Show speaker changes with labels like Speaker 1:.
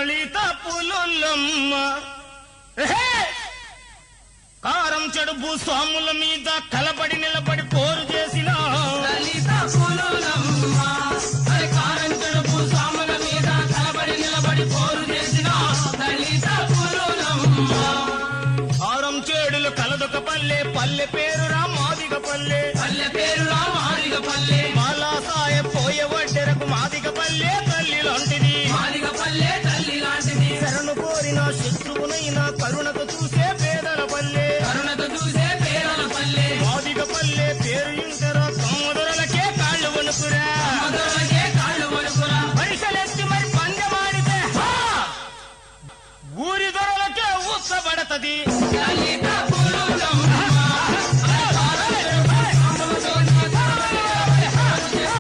Speaker 1: దళిత పులులమ్మ కారం చెడు భూస్వాముల మీద కలబడి నిలబడి పోరు చేసిన
Speaker 2: దళిత పులులమ్మ కారం చెడు భూస్వాముల మీద కలబడి నిలబడి పోరు చేసిన దళిత పులులమ్మ
Speaker 1: కారం చేడులు కలదొక పల్లె పల్లె పేరురా మాదిగ పల్లె
Speaker 2: పల్లె పేరురా మాదిగ పల్లె
Speaker 1: మాలా సాయ పోయే వడ్డెరకు మాదిగ పల్లె తల్లి లాంటిది
Speaker 2: మాదిగ పల్లె తల్లి లాంటిది
Speaker 1: శరణు కోరిన శత్రువునైనా కరుణతో చూసే పేదల పల్లె
Speaker 2: కరుణతో చూసే పేదల పల్లె
Speaker 1: మాదిగ పల్లె పేరు ఇంటరా తమ్ముదొరలకే కాళ్ళు వణుకురా
Speaker 2: మొదలకే కాళ్ళు వణుకురా
Speaker 1: పైసలెత్తి మరి పందెమాడితే ఊరి దొరలకే ఊసబడతది